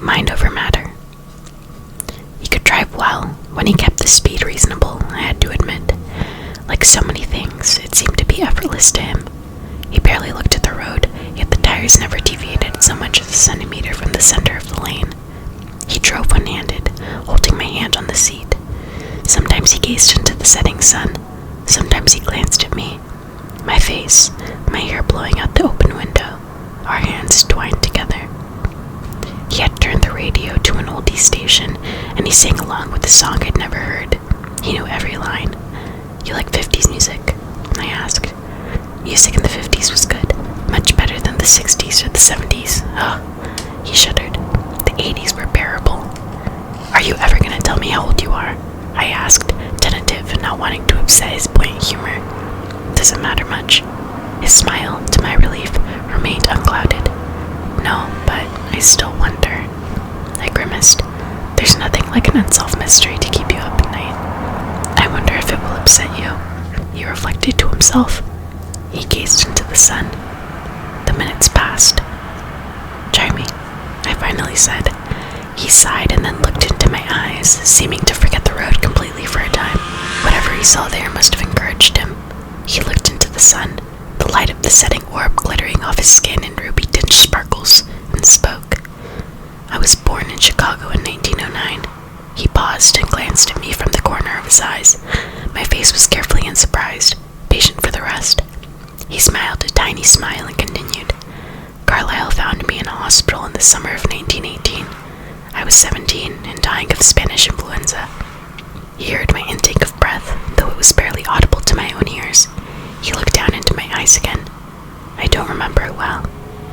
Mind over matter. He could drive well when he kept the speed reasonable, I had to admit. Like so many things, it seemed to be effortless to him. He barely looked at the road, yet the tires never deviated so much as a centimeter from the center of the lane. He drove one-handed, holding my hand on the seat. Sometimes he gazed into the setting sun. Sometimes he glanced at me. My face, my hair blowing out the open window, our hands twined together. He had turned the radio to an oldie station, and he sang along with a song I'd never heard. He knew every line. "You like 50s music?" I asked. Music in the 50s was good, much better than the 60s or the 70s. Oh, he shuddered. The 80s were bearable. "Are you ever going to tell me how old you are?" I asked, tentative and not wanting to upset his buoyant humor. "Doesn't matter much." His smile, to my relief, remained unclouded. "No, but I still wonder." I grimaced. "There's nothing like an unsolved mystery to keep you up at night." "I wonder if it will upset you," he reflected to himself. He gazed into the sun. The minutes passed. "Try me," I finally said. He sighed and then looked into my eyes, seeming to forget the road completely for a time. Whatever he saw there must have encouraged him. He looked into the sun, the light of the setting orb glittering off his skin in ruby-tinged sparkles, and spoke. "I was born in Chicago in 1909. He paused and glanced at me from the corner of his eyes. My face was carefully unsurprised, patient for the rest. He smiled a tiny smile and continued. "Carlisle found me in a hospital in the summer of 1918. I was 17 and dying of Spanish influenza." He heard my intake of breath, though it was barely audible to my own ears. He looked down into my eyes again. "I don't remember it well.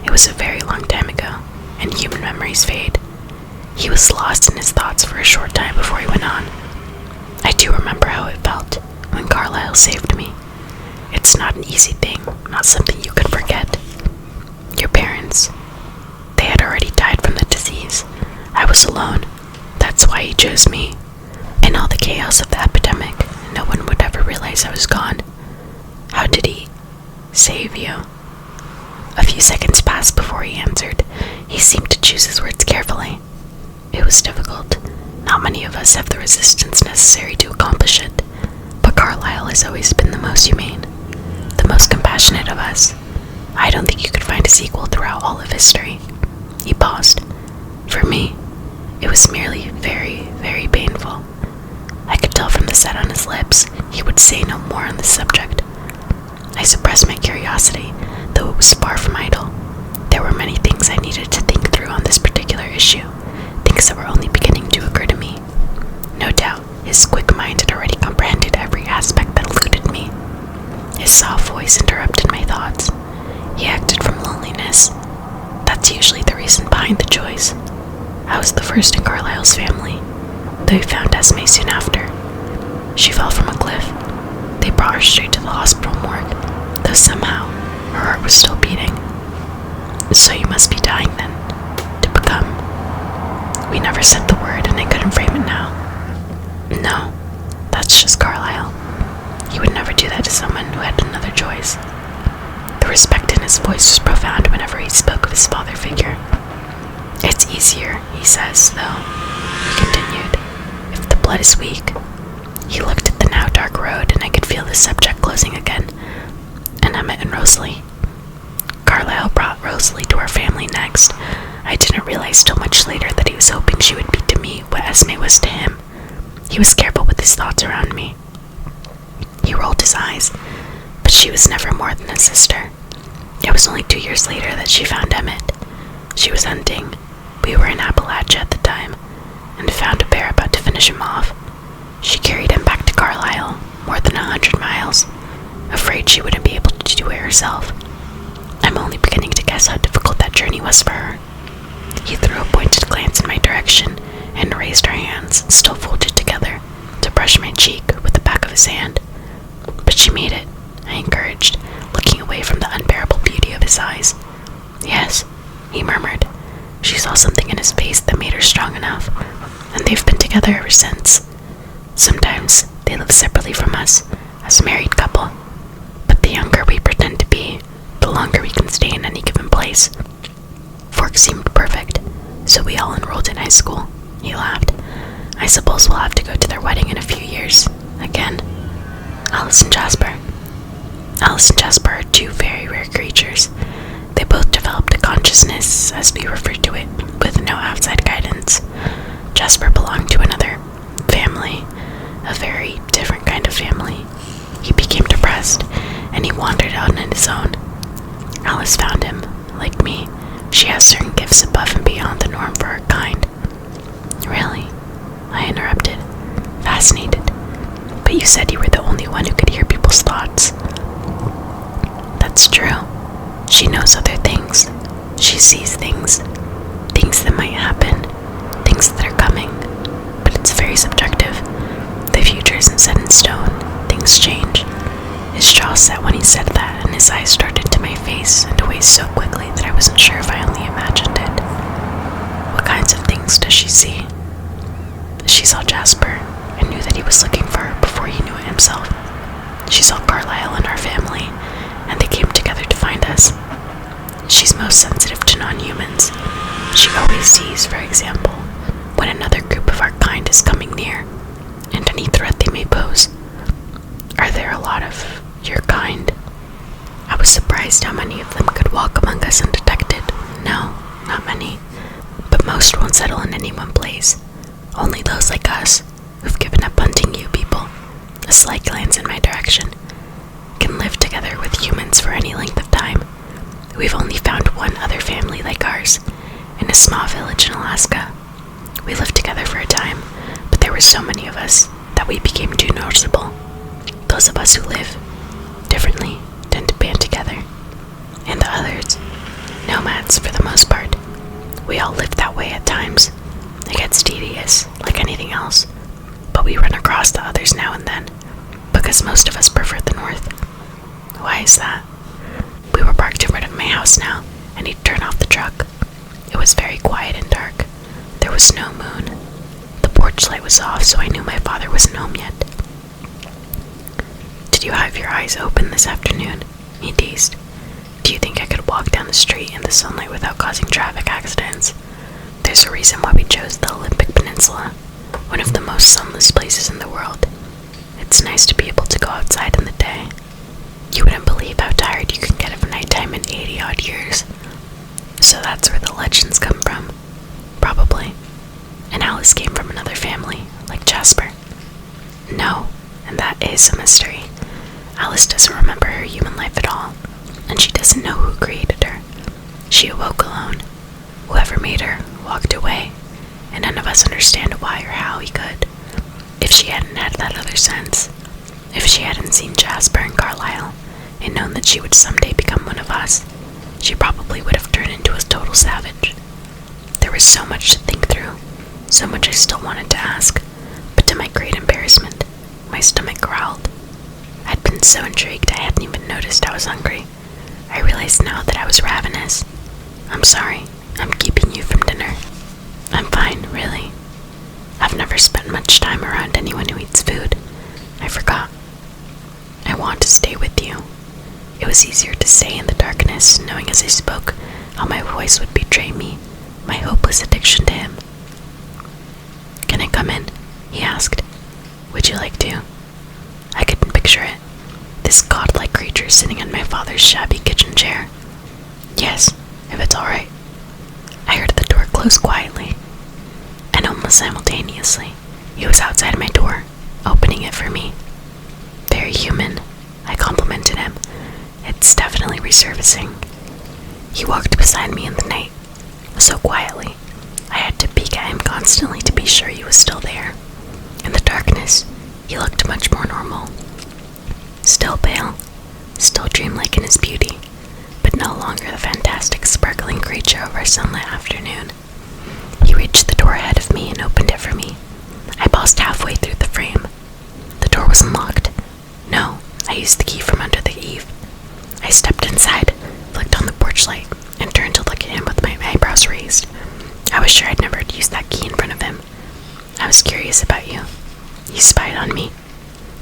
It was a very long time ago, and human memories fade." He was lost in his thoughts for a short time before he went on. "I do remember how it felt when Carlisle saved me. It's not an easy thing, not something you could forget. Your parents, they had already died from the disease. I was alone. That's why he chose me. In all the chaos of the epidemic, no one would ever realize I was gone. How did he save you?" A few seconds passed before he answered. He seemed to choose his words carefully. "It was difficult. Not many of us have the resistance necessary to accomplish it. But Carlisle has always been the most humane, the most compassionate of us. I don't think you could find a sequel throughout all of history." He paused. "For me, it was merely very, very painful." I could tell from the set on his lips he would say no more on this subject. I suppressed my curiosity, though it was far from idle. There were many things I needed to think through on this particular issue, things that were only beginning to occur to me. No doubt, his quick mind had already comprehended every aspect that eluded me. His soft voice interrupted my thoughts. He acted from loneliness. That's usually the reason behind the choice. I was the first in Carlisle's family, though he found Esme soon after. She fell from a cliff. They brought her straight to the hospital morgue, though somehow her heart was still beating. "So you must be dying then, to become..." We never said the word, and I couldn't frame it now. "No, that's just Carlisle. He would never do that to someone who had another choice." The respect in his voice was profound whenever he spoke of his father figure. "It's easier, he says, though," he continued, "if the blood is weak." He looked at the now dark road, and I could feel the subject closing again. "And Emmet and Rosalie." Carlisle brought Rosalie to our family next. I didn't realize till much later that he was hoping she would be to me what Esme was to him. He was careful with his thoughts around me. He rolled his eyes, but she was never more than a sister. It was only 2 years later that she found Emmet. She was hunting. We were in Appalachia at the time, and found a bear about to finish him off. She carried him back to Carlisle, more than 100 miles, afraid she wouldn't be able to do it herself. I'm only beginning to guess how difficult that journey was for her. He threw a pointed glance in my direction and raised our hands, still folded together, to brush my cheek with the back of his hand. "But she made it," I encouraged, looking away from the unbearable beauty of his eyes. "Yes," he murmured. She saw something in his face that made her strong enough, and they've been together ever since. Sometimes they live separately from us, as a married couple, but the younger we pretend to be, the longer we can stay in any given place. Fork seemed perfect, so we all enrolled in high school. He laughed. I suppose we'll have to go to their wedding in a few years. Again. Alice and Jasper. Alice and Jasper are two very rare creatures. They both developed a consciousness, as we refer to it, with no outside guidance. Jasper belonged to another family, a very different kind of family. He became depressed, and he wandered out on his own. Alice found him. Like me, she has certain gifts above and beyond the norm for her kind. Really? I interrupted, fascinated. But you said you were the only one who could hear people's thoughts. That's true. She knows other things. She sees things. Things that might happen. Things that are coming. But it's very subjective. The future isn't set in stone. Things change. His jaw set when he said that, and his eyes darted to my face and away so quickly that I wasn't sure if I only imagined it. What kinds of things does she see? She saw Jasper and knew that he was looking for her before he knew it himself. She saw Carlisle and our family, and they came together to find us. She's most sensitive to non-humans. She always sees, for example, when another group of our kind is coming near, and any threat they may pose. Are there a lot of your kind? I was surprised how many of them could walk among us undetected. No, not many. But most won't settle in any one place. Only those like us, who've given up hunting you people, a slight glance in my direction, can live together with humans for any length of time. We've only found one other family like ours, in a small village in Alaska. We lived together for a time, but there were so many of us that we became too noticeable. Those of us who live differently tend to band together, and the others, nomads for the most part. We all live that way at times. It gets tedious, like anything else, but we run across the others now and then, because most of us prefer the north. Why is that? We were parked in front of my house now, and he'd turn off the truck. It was very quiet and dark. There was no moon. The porch light was off, so I knew my father wasn't home yet. Did you have your eyes open this afternoon? He teased. Do you think I could walk down the street in the sunlight without causing traffic accidents? There's a reason why we chose the Olympic Peninsula, one of the most sunless places in the world. It's nice to be able to go outside in the day. You wouldn't believe how tired you can get of nighttime in 80-odd years. So that's where the legends come from. Probably. And Alice came from another family, like Jasper. No, and that is a mystery. Alice doesn't remember her human life at all, and she doesn't know who created her. She awoke alone. Whoever made her walked away, and none of us understand why or how he could. If she hadn't had that other sense, if she hadn't seen Jasper and Carlisle, and known that she would someday become one of us, she probably would have turned into a total savage. There was so much to think through, so much I still wanted to ask, but to my great embarrassment, my stomach growled. I'd been so intrigued I hadn't even noticed I was hungry. I realized now that I was ravenous. I'm sorry, I'm keeping you from dinner. I'm fine, really. I've never spent much time around anyone who eats food. I forgot. I want to stay with you. It was easier to say in the darkness, knowing as I spoke how my voice would betray me, my hopeless addiction to him. Can I come in? He asked. Would you like to? I couldn't picture it. This godlike creature sitting in my father's shabby kitchen chair. Yes, if it's alright. I heard the door close quietly, and almost simultaneously, he was outside my door, opening it for me. Very human, I complimented him. It's definitely resurfacing. He walked beside me in the night, so quietly, I had to peek at him constantly to be sure he was still there. In the darkness, he looked much more normal. Still pale, still dreamlike in his beauty, but no longer the fantastic sparkling creature of our sunlit afternoon. He reached the door ahead of me and opened it for me. I paused halfway through the frame. The door was unlocked. No, I used the key from under the eave. I stepped inside, looked on the porch light, and turned to look at him with my eyebrows raised. I was sure I'd never used that key in front of him. I was curious about you. You spied on me.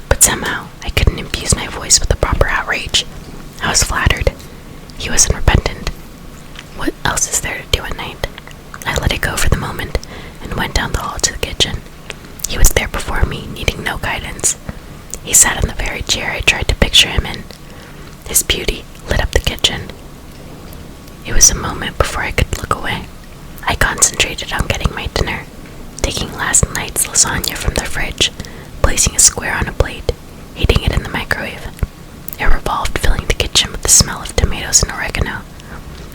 But somehow, I couldn't infuse my voice with the proper outrage. I was flattered. He wasn't repentant. What else is there to do at night? I let it go for and went down the hall to the kitchen. He was there before me, needing no guidance. He sat in the very chair I tried to picture him in. His beauty lit up the kitchen. It was a moment before I could look away. I concentrated on getting my dinner, taking last night's lasagna from the fridge, placing a square on a plate, heating it in the microwave. It revolved, filling the kitchen with the smell of tomatoes and oregano.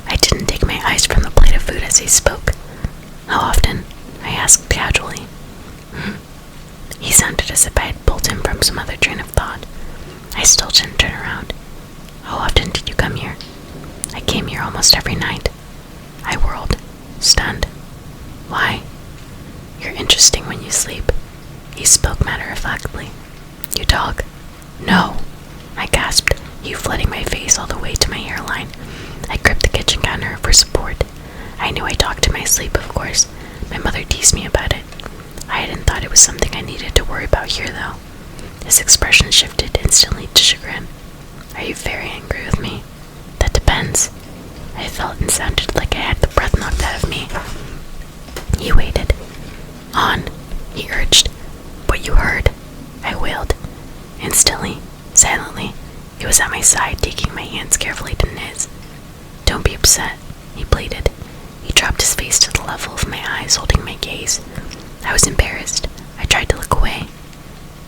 I didn't take my eyes from the plate of food as he spoke. How often? I asked casually. He sounded as if I had pulled him from some other train of thought. I still didn't turn around. How often did you come here? I came here almost every night. I whirled, stunned. Why? You're interesting when you sleep. He spoke matter-of-factly. You talk? No, I gasped, you flooding my face all the way to my hairline. I gripped the kitchen counter for support. I knew I talked in my sleep, of course. My mother teased me about it. I hadn't thought it was something I needed to worry about here, though. His expression shifted instantly to chagrin. Are you very angry with me? That depends. I felt and sounded like I had the breath knocked out of me. He waited. On, he urged. What you heard, I wailed. Instantly, silently, he was at my side, taking my hands carefully in his. Don't be upset, he pleaded. He dropped his face to the level of my eyes, holding my gaze. I was embarrassed. I tried to look away.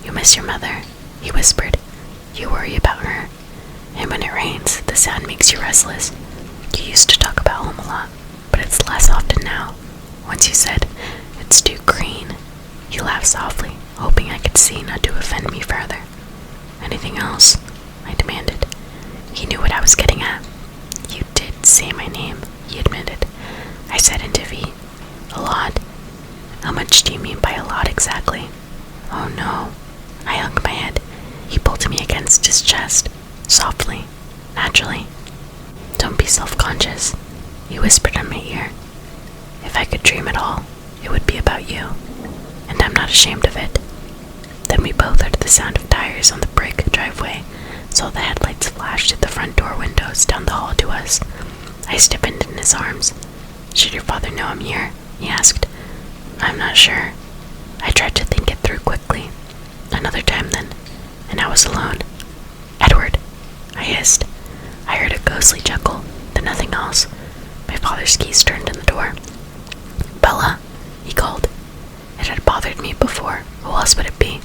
You miss your mother, he whispered. You worry about her. And when it rains, the sound makes you restless. You used to talk about home a lot, but it's less often now. Once you said, it's too green. He laughed softly, hoping I could see not to offend me further. Anything else? I demanded. He knew what I was getting at. You did say my name, he admitted. I said into V. A lot. How much do you mean by a lot exactly? Oh no. I hung my head. He pulled me against his chest, softly, naturally. Don't be self-conscious, he whispered in my ear. If I could dream at all, it would be about you, and I'm not ashamed of it. Then we both heard the sound of tires on the brick driveway, saw the headlights flash through the front door windows down the hall to us. I stiffened in his arms. Should your father know I'm here? He asked. I'm not sure. I tried to think it through quickly. Another time then, and I was alone. Edward, I hissed. I heard a ghostly chuckle, then nothing else. My father's keys turned in the door. Bella, he called. It had bothered me before. Who else would it be?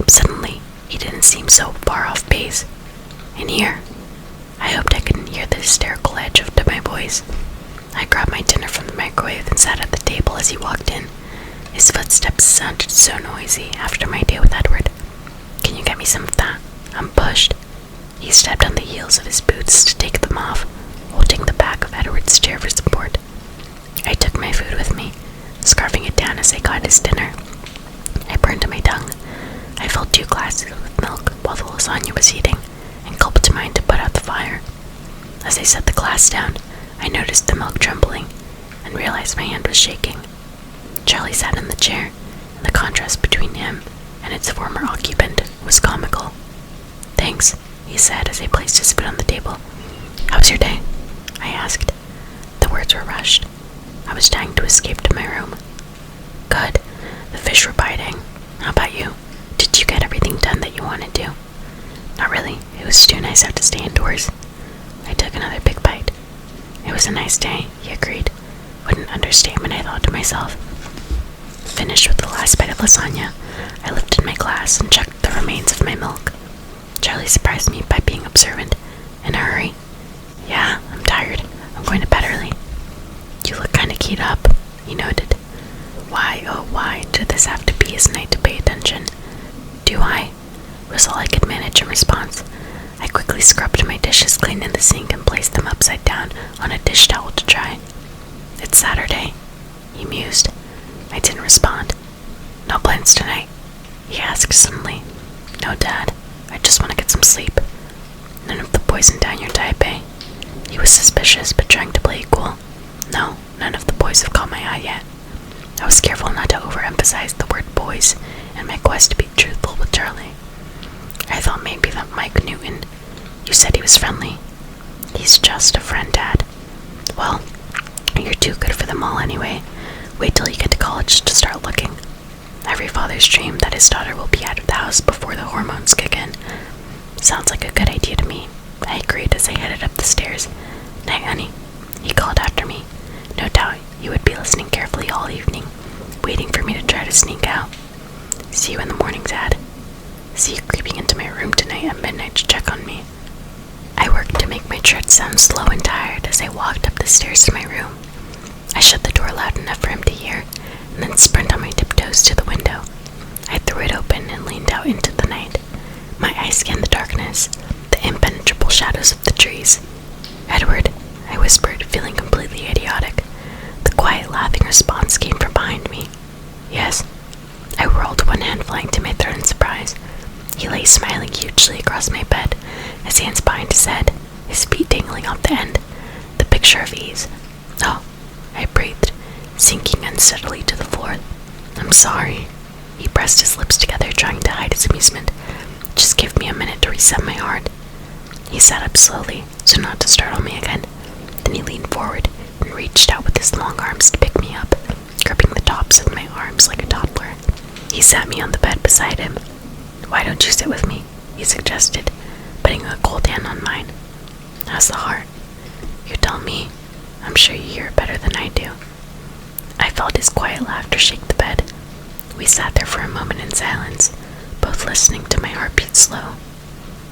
Suddenly, he didn't seem so far off base. In here. I hoped I couldn't hear the hysterical edge of my voice. I grabbed my dinner from the microwave and sat at the table as he walked in. His footsteps sounded so noisy after my day with Edward. Can you get me some of that? I'm pushed. He stepped on the heels of his boots to take them off, holding the back of Edward's chair for support. I took my food with me, scarfing it down as I got his dinner. I burned my tongue. I filled 2 glasses with milk while the lasagna was heating, and gulped mine to put out the fire. As I set the glass down, I noticed the milk trembling, and realized my hand was shaking. Charlie sat in the chair, and the contrast between him and its former occupant was comical. Thanks, he said as I placed his food on the table. How was your day? I asked. The words were rushed. I was trying to escape to my room. Good. The fish were biting. How about you? Did you get everything done that you wanted to? Not really. It was too nice out to stay indoors. I took another big bite. It was a nice day, he agreed. What an understatement, I thought to myself. Finished with the last bite of lasagna, I lifted my glass and checked the remains of my milk. Charlie surprised me by being observant. In a hurry. Yeah, I'm tired. I'm going to bed early. You look kinda keyed up, he noted. Why, oh why, did this have to be his night to pay attention? Do I? Was all I could manage in response. I quickly scrubbed my dishes clean in the sink and placed them upside down on a dish towel to dry. It's Saturday, he mused. I didn't respond. No plans tonight? He asked suddenly. No, Dad. I just want to get some sleep. None of the boys in down your type, eh? He was suspicious, but trying to play it cool. No, none of the boys have caught my eye yet. I was careful not to overemphasize the word boys in my quest to be truthful with Charlie. I thought maybe that Mike Newton. You said he was friendly. He's just a friend, Dad. Well, you're too good for them all anyway. Wait till you get to college. college to start looking. Every father's dream that his daughter will be out of the house before the hormones kick in. Sounds like a good idea to me. I agreed as I headed up the stairs. "Night, honey," he called after me. No doubt he would be listening carefully all evening, waiting for me to try to sneak out. "See you in the morning, Dad." "See you creeping into my room tonight at midnight to check on me." I worked to make my tread sound slow and tired as I walked up the stairs to my room. I shut the door loud enough for him to hear, and then sprint on my tiptoes to the window. I threw it open and leaned out into the night. My eyes scanned the darkness, the impenetrable shadows of the trees. "Edward," I whispered, feeling completely idiotic. The quiet, laughing response came from behind me. "Yes." I whirled, one hand flying to my throat in surprise. He lay smiling hugely across my bed, his hands behind his head, his feet dangling off the end, the picture of ease. "Oh," I breathed, sinking unsteadily to the floor. "I'm sorry." He pressed his lips together, trying to hide his amusement. "Just give me a minute to reset my heart." He sat up slowly, so not to startle me again. Then he leaned forward and reached out with his long arms to pick me up, gripping the tops of my arms like a toddler. He sat me on the bed beside him. "Why don't you sit with me?" he suggested, putting a cold hand on mine. "How's the heart?" "You tell me. I'm sure you hear it better than I do." I felt his quiet laughter shake the bed. We sat there for a moment in silence, both listening to my heartbeat slow.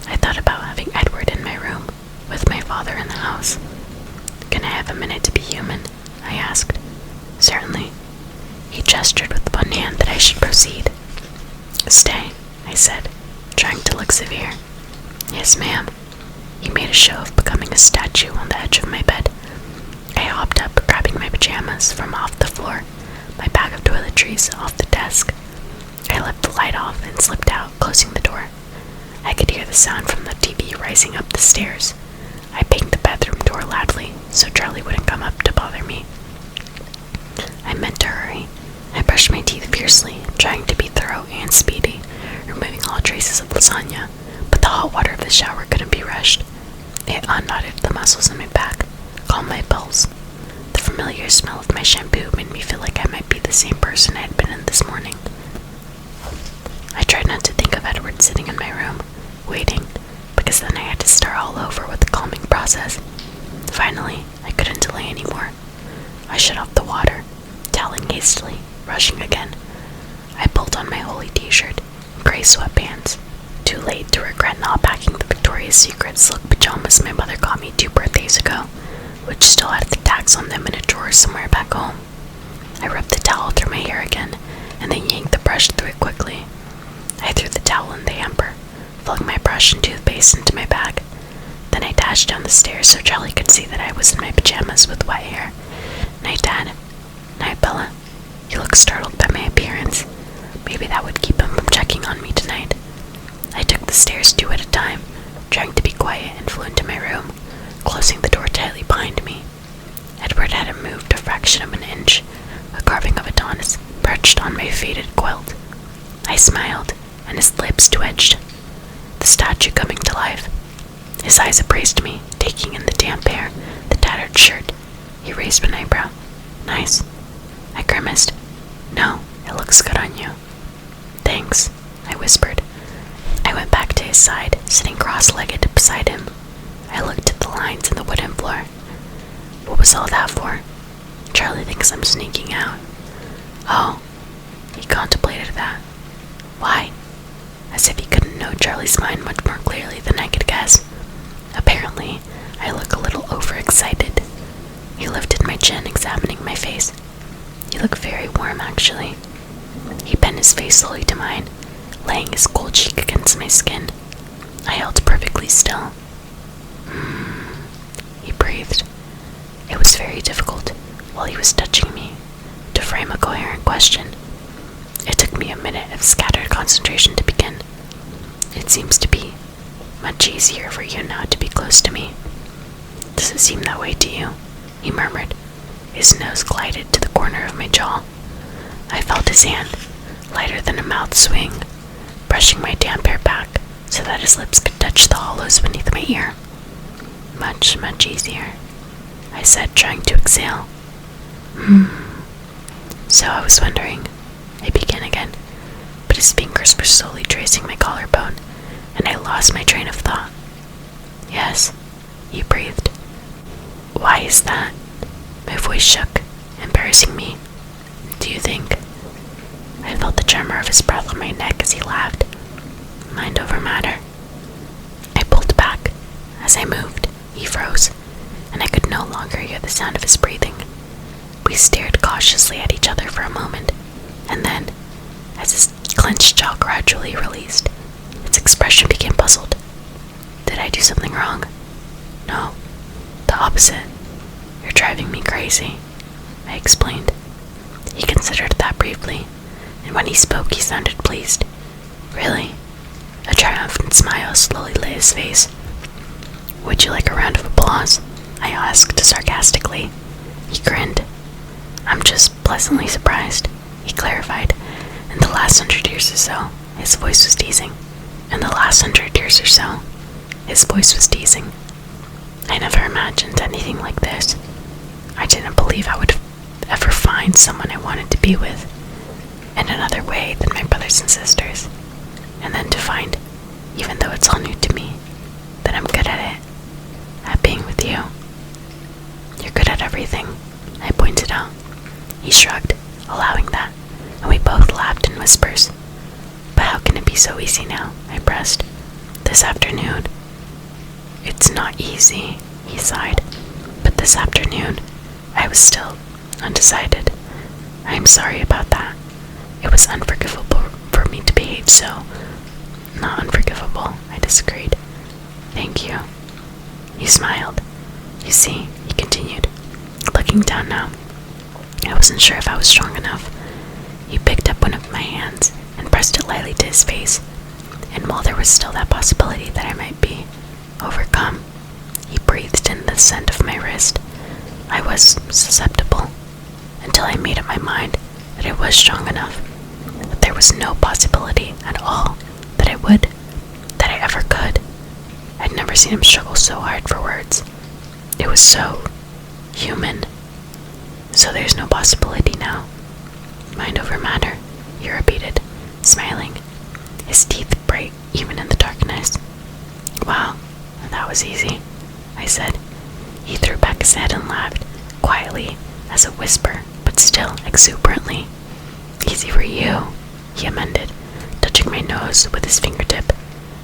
I thought about having Edward in my room, with my father in the house. "Can I have a minute to be human?" I asked. "Certainly." He gestured with one hand that I should proceed. "Stay," I said, trying to look severe. "Yes, ma'am." He made a show of becoming a statue on the edge of my bed. I hopped up, grabbing my pajamas from off the floor, my bag of toiletries off the desk. I left the light off and slipped out, closing the door. I could hear the sound from the TV rising up the stairs. I banged the bedroom door loudly so Charlie wouldn't come up to bother me. I meant to hurry. I brushed my teeth fiercely, trying to be thorough and speedy, removing all traces of lasagna, but the hot water of the shower couldn't be rushed. It unknotted the muscles in my back, calmed my pulse. The familiar smell of my shampoo made me feel like I might be the same person I had been in this morning. I tried not to think of Edward sitting in my room, waiting, because then I had to start all over with the calming process. Finally, I couldn't delay anymore. I shut off the water, toweling hastily, rushing again. I pulled on my holey t-shirt and gray sweatpants, too late to regret not packing the Victoria's Secret silk pajamas my mother got me 2 birthdays ago, which still had the tags on them in a drawer somewhere back home. I rubbed the towel through my hair again, and then yanked the brush through it quickly. I threw the towel in the hamper, flung my brush and toothpaste into my bag. Then I dashed down the stairs so Charlie could see that I was in my pajamas with wet hair. "Night, Dad." "Night, Bella." He looked startled by my appearance. Maybe that would keep him from checking on me tonight. I took the stairs 2 at a time, trying to be quiet, and flew into my room, closing the door tightly behind me. Edward hadn't moved a fraction of an inch. A carving of Adonis perched on my faded quilt. I smiled, and his lips twitched. The statue coming to life. His eyes appraised me, taking in the damp hair, the tattered shirt. He raised an eyebrow. "Nice." I grimaced. "No, it looks good on you." "Thanks," I whispered. I went back to his side, sitting cross-legged beside him. I looked at the lines in the wooden floor. "What was all that for?" "Charlie thinks I'm sneaking out." "Oh." He contemplated that. "Why?" As if he couldn't know Charlie's mind much more clearly than I could guess. Apparently, I look a little overexcited. He lifted my chin, examining my face. "You look very warm, actually." He bent his face slowly to mine, laying his cold cheek against my skin. I held perfectly still. He breathed. It was very difficult, while he was touching me, to frame a coherent question. It took me a minute of scattered concentration to begin. "It seems to be much easier for you now to be close to me. Does it seem that way to you?" he murmured. His nose glided to the corner of my jaw. I felt his hand, lighter than a mouth swing, brushing my damp hair back so that his lips could touch the hollows beneath my ear. "Much, much easier," I said, trying to exhale. So I was wondering, I began again, but his fingers were slowly tracing my collarbone, and I lost my train of thought. Yes, he breathed. Why is that? My voice shook, embarrassing me. Do you think? I felt the tremor of his breath on my neck as he laughed. Mind over matter. I pulled back. As I moved, he froze, and I could no longer hear the sound of his breathing. We stared cautiously at each other for a moment, and then, as his clenched jaw gradually released, its expression became puzzled. Did I do something wrong? No, the opposite. You're driving me crazy, I explained. He considered that briefly, and when he spoke he sounded pleased. Really? A triumphant smile slowly lit his face. Would you like a round of applause? I asked sarcastically. He grinned. I'm just pleasantly surprised, he clarified. In the last 100 years or so, his voice was teasing. In the last 100 years or so, his voice was teasing. I never imagined anything like this. I didn't believe I would ever find someone I wanted to be with in another way than my brothers and sisters. And then to find, even though it's all new to me, that I'm good at it, at being with you. You're good at everything, I pointed out. He shrugged, allowing that, and we both laughed in whispers. But how can it be so easy now? I pressed. This afternoon. It's not easy, he sighed. But this afternoon, I was still undecided. I'm sorry about that. It was unforgivable for me to behave so. Not unforgivable, I disagreed. Thank you. He smiled. You see, he continued, looking down now. I wasn't sure if I was strong enough. He picked up one of my hands and pressed it lightly to his face, and while there was still that possibility that I might be overcome, he breathed in the scent of my wrist. I was susceptible, until I made up my mind that I was strong enough, that there was no possibility at all that I ever could. I'd never seen him struggle so hard for words. It was so human. So there's no possibility now. Mind over matter, he repeated, smiling, his teeth bright even in the darkness. Wow, that was easy, I said. He threw back his head and laughed, quietly, as a whisper, but still exuberantly. Easy for you, he amended, touching my nose with his fingertip,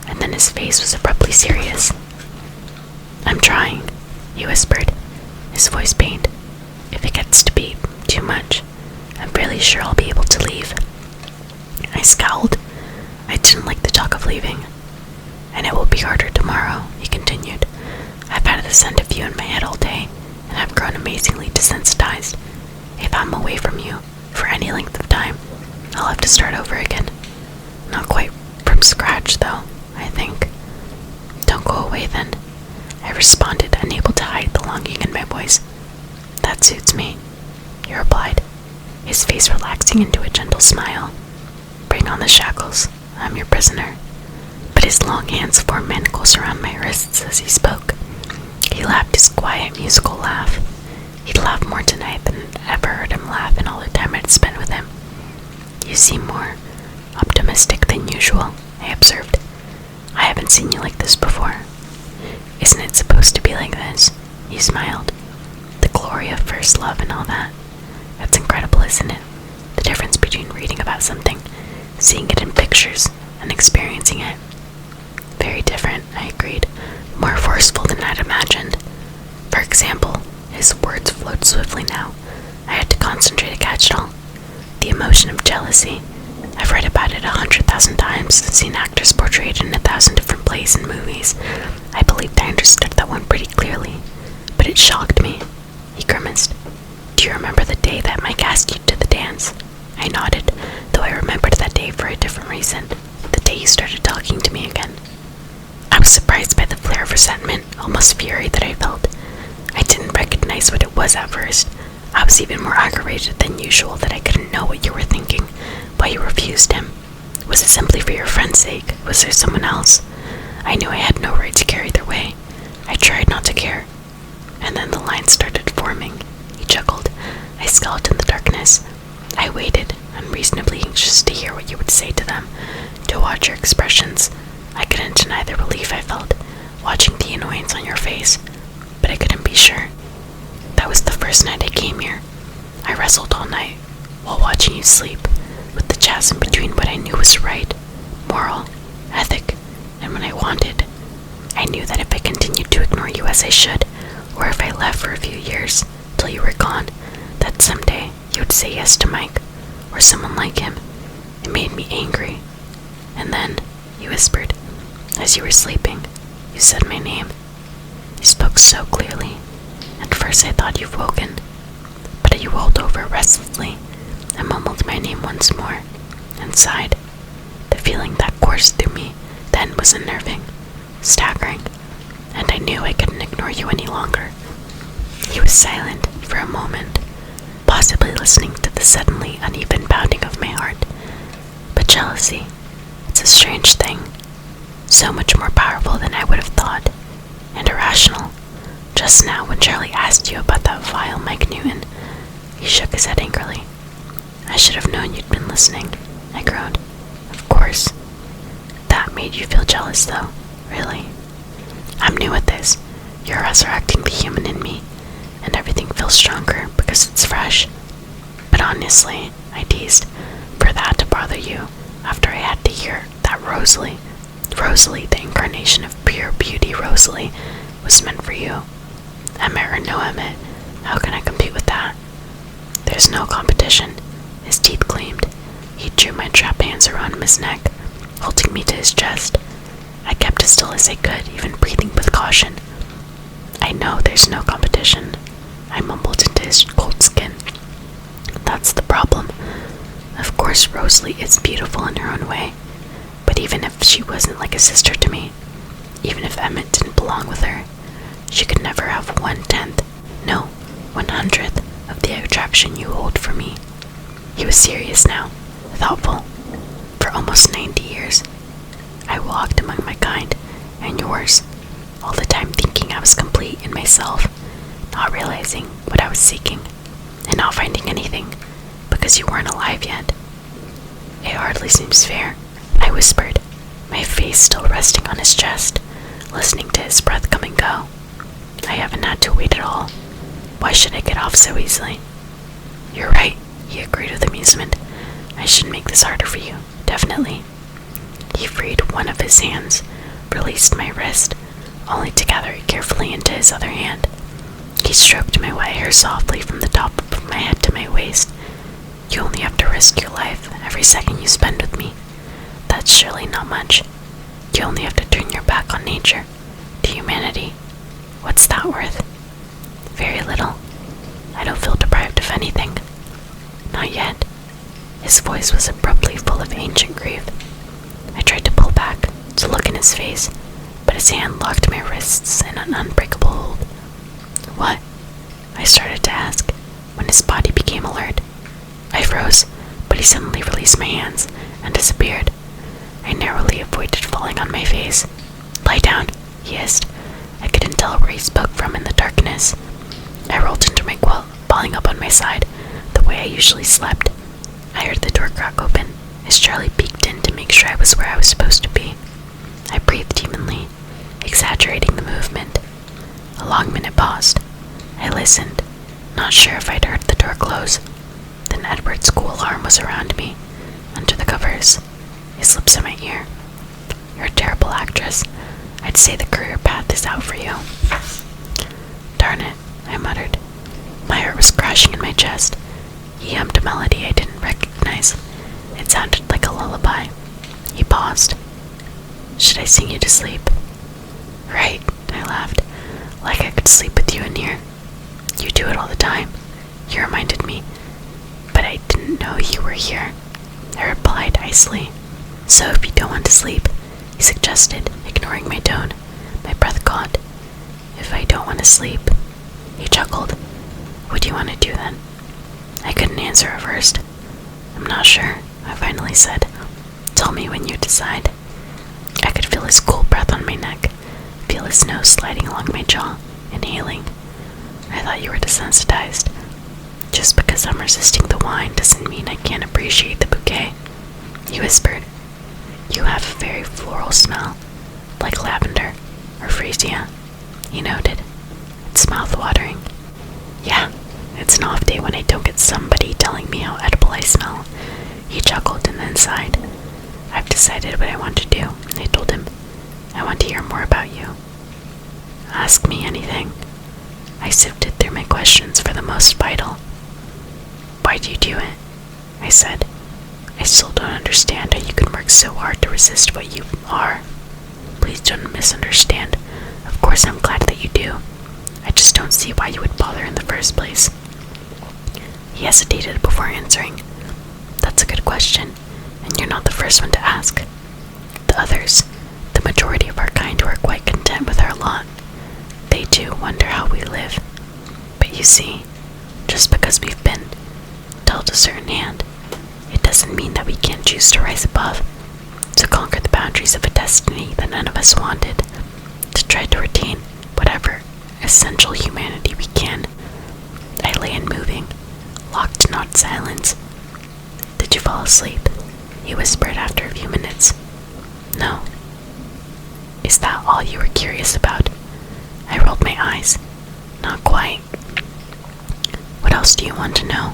and then his face was abruptly serious. I'm trying, he whispered, his voice pained. If it gets to be too much, I'm fairly sure I'll be able to leave. I scowled. I didn't like the talk of leaving. And it will be harder tomorrow, he continued. I've had the scent of you in my head all day, and I've grown amazingly desensitized. If I'm away from you for any length of time, I'll have to start over again. Not quite from scratch, though, I think. Don't go away, then, I responded, unable to hide the longing in my voice. That suits me, he replied, his face relaxing into a gentle smile. Bring on the shackles. I'm your prisoner. But his long hands formed manacles around my wrists as he spoke. He laughed his quiet, musical laugh. He'd laughed more tonight than I'd ever heard him laugh in all the time I'd spent with him. You seem more optimistic than usual, I observed. I haven't seen you like this before. Isn't it supposed to be like this? He smiled. The glory of first love and all that. That's incredible, isn't it? The difference between reading about something, seeing it in pictures, and experiencing it. Very different, I agreed. More forceful than I'd imagined. For example, his words flowed swiftly now. I had to concentrate to catch it all. The emotion of jealousy. I've read about it 100,000 times, seen actors portrayed in 1,000 different plays and movies. I believed I understood that one pretty clearly, but it shocked me. He grimaced. Do you remember the day that Mike asked you to the dance? I nodded, though I remembered that day for a different reason. The day he started talking to me again. I was surprised by the flare of resentment, almost fury that I felt. I didn't recognize what it was at first. I was even more aggravated than usual that I couldn't know what you were thinking, why you refused him. Was it simply for your friend's sake? Was there someone else? I knew I had no right to care either way. I tried not to care. And then the lines started forming. He chuckled. I scowled in the darkness. I I waited, unreasonably anxious to hear what you would say to them, to watch your expressions. I couldn't deny the relief I felt, watching the annoyance on your face, but I couldn't be sure. That was the first night I came here. I wrestled all night, while watching you sleep, with the chasm between what I knew was right, moral, ethic, and what I wanted. I knew that if I continued to ignore you as I should, or if I left for a few years, till you were gone, that someday you would say yes to Mike, or someone like him. It made me angry. And then, you whispered, as you were sleeping, you said my name. You spoke so clearly. At first I thought you'd woken, but you rolled over restlessly and mumbled my name once more, and sighed. The feeling that coursed through me then was unnerving, staggering, and I knew I couldn't ignore you any longer. He was silent for a moment, possibly listening to the suddenly uneven pounding of my heart. But jealousy, it's a strange thing, so much more powerful than I would have thought, and irrational. Just now, when Charlie asked you about that vile Mike Newton, he shook his head angrily. I should have known you'd been listening, I groaned. Of course. That made you feel jealous, though, really. I'm new at this. You're resurrecting the human in me, and everything feels stronger because it's fresh. But honestly, I teased, for that to bother you after I had to hear that Rosalie, the incarnation of pure beauty Rosalie, was meant for you. Emmet or no Emmet, how can I compete with that? There's no competition, his teeth gleamed. He drew my trapped hands around his neck, holding me to his chest. I kept as still as I could, even breathing with caution. I know there's no competition, I mumbled into his cold skin. That's the problem. Of course Rosalie is beautiful in her own way, but even if she wasn't like a sister to me, even if Emmet didn't belong with her, she could never have 1/10, no, 100th of the attraction you hold for me. He was serious now, thoughtful. For almost 90 years, I walked among my kind and yours, all the time thinking I was complete in myself, not realizing what I was seeking, and not finding anything, because you weren't alive yet. It hardly seems fair, I whispered, my face still resting on his chest, listening to his breath come and go. I haven't had to wait at all. Why should I get off so easily? You're right, he agreed with amusement. I should make this harder for you, definitely. He freed one of his hands, released my wrist, only to gather it carefully into his other hand. He stroked my white hair softly from the top of my head to my waist. You only have to risk your life every second you spend with me. That's surely not much. You only have to turn your back on nature, to humanity. What's that worth? Very little. I don't feel deprived of anything. Not yet. His voice was abruptly full of ancient grief. I tried to pull back, to look in his face, but his hand locked my wrists in an unbreakable hold. What? I started to ask, when his body became alert. I froze, but he suddenly released my hands and disappeared. I narrowly avoided falling on my face. Lie down, he hissed. I couldn't tell where he spoke from in the darkness. I rolled into my quilt, falling up on my side, the way I usually slept. I heard the door crack open, as Charlie peeked in to make sure I was where I was supposed to be. I breathed evenly, exaggerating the movement. A long minute paused. I listened, not sure if I'd heard the door close. Then Edward's school alarm was around me, under the covers, his lips in my ear. You're a terrible actress. I'd say the career path is out for you. Darn it, I muttered. My heart was crashing in my chest. He hummed a melody I didn't recognize. It sounded like a lullaby. He paused. Should I sing you to sleep? Right, I laughed. Like I could sleep with you in here. You do it all the time, he reminded me. But I didn't know you were here, I replied icily. So if you don't want to sleep, he suggested, ignoring my tone. My breath caught. If I don't want to sleep, he chuckled. What do you want to do then? I couldn't answer at first. I'm not sure, I finally said. Tell me when you decide. I could feel his cool breath on my neck, feel his nose sliding along my jaw, inhaling. I thought you were desensitized. Just because I'm resisting the wine doesn't mean I can't appreciate the bouquet, he whispered. You have a very floral smell, like lavender or freesia, he noted. It's mouth-watering. Yeah, it's an off day when I don't get somebody telling me how edible I smell, he chuckled and then sighed. I've decided what I want to do, I told him. I want to hear more about you. Ask me anything. I sifted through my questions for the most vital. Why do you do it? I said. I still don't understand how you can work so hard to resist what you are. Please don't misunderstand. Of course I'm glad that you do. I just don't see why you would bother in the first place. He hesitated before answering. That's a good question, and you're not the first one to ask. The others, the majority of our kind who are quite content with our lot, they too wonder how we live. But you see, just because we've been dealt a certain hand, it doesn't mean that we can't choose to rise above, to conquer the boundaries of a destiny that none of us wanted, to try to retain whatever essential humanity we can. I lay unmoving, locked in odd silence. Did you fall asleep? He whispered after a few minutes. No. Is that all you were curious about? I rolled my eyes. Not quite. What else do you want to know?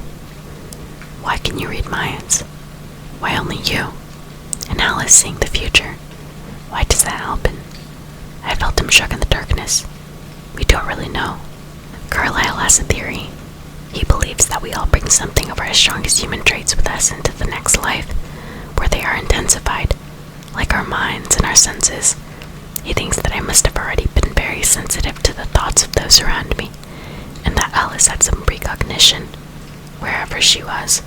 Why can you read minds? Why only you? And Alice seeing the future? Why does that happen? I felt him shrug in the darkness. We don't really know. Carlyle has a theory. He believes that we all bring something of our strongest human traits with us into the next life, where they are intensified, like our minds and our senses. He thinks that I must have already been very sensitive to the thoughts of those around me, and that Alice had some precognition, wherever she was.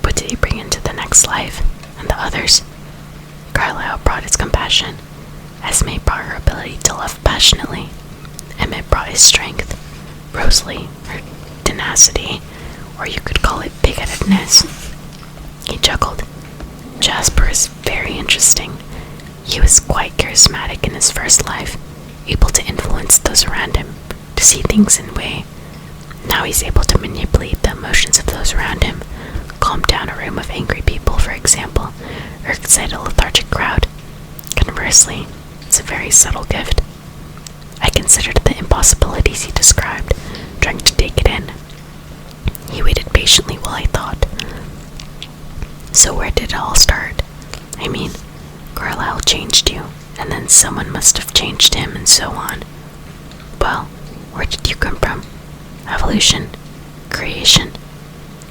What did he bring into the next life, and the others? Carlyle brought his compassion. Esme brought her ability to love passionately. Emmet brought his strength. Rosalie, her tenacity, or you could call it pig-headedness. He chuckled. Jasper is very interesting. He was quite charismatic in his first life, able to influence those around him, to see things in a way. Now he's able to manipulate the emotions of those around him, calm down a room of angry people, for example, or excite a lethargic crowd. Conversely, it's a very subtle gift. I considered the impossibilities he described, trying to take it in. He waited patiently while I thought. So where did it all start? I mean, Carlyle changed you, and then someone must have changed him, and so on. Well, where did you come from? Evolution? Creation?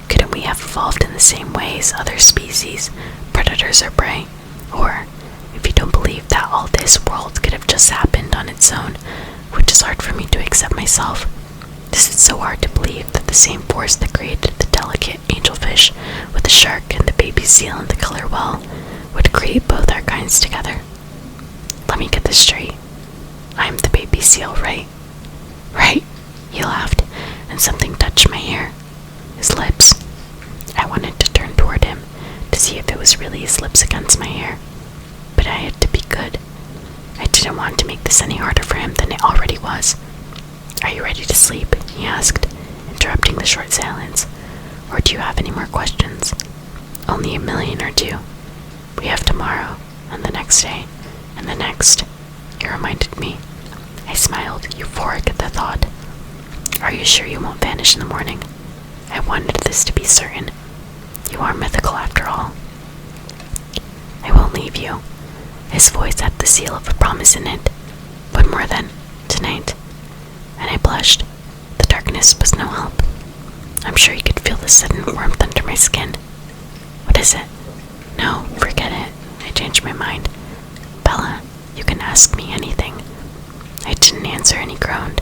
Couldn't we have evolved in the same way as other species, predators or prey? Or, if you don't believe that all this world could have just happened on its own, which is hard for me to accept myself, is it so hard to believe that the same force that created the delicate angelfish with the shark and the baby seal and the killer whale would create both our kinds together? Let me get this straight. I'm the baby seal, right? Right, he laughed, and something touched my hair. His lips. I wanted to turn toward him to see if it was really his lips against my hair, but I had to be good. I didn't want to make this any harder for him than it already was. Are you ready to sleep? He asked, interrupting the short silence. Or do you have any more questions? Only a million or two. We have tomorrow, and the next day, and the next, he reminded me. I smiled, euphoric at the thought. Are you sure you won't vanish in the morning? I wanted this to be certain. You are mythical after all. I won't leave you. His voice had the seal of a promise in it. But more than tonight. And I blushed. The darkness was no help. I'm sure you could feel the sudden warmth under my skin. What is it? No, forget it. I changed my mind. Bella, you can ask me anything. I didn't answer and he groaned.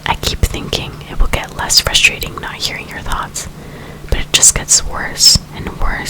I keep thinking it will get less frustrating not hearing your thoughts, but it just gets worse and worse.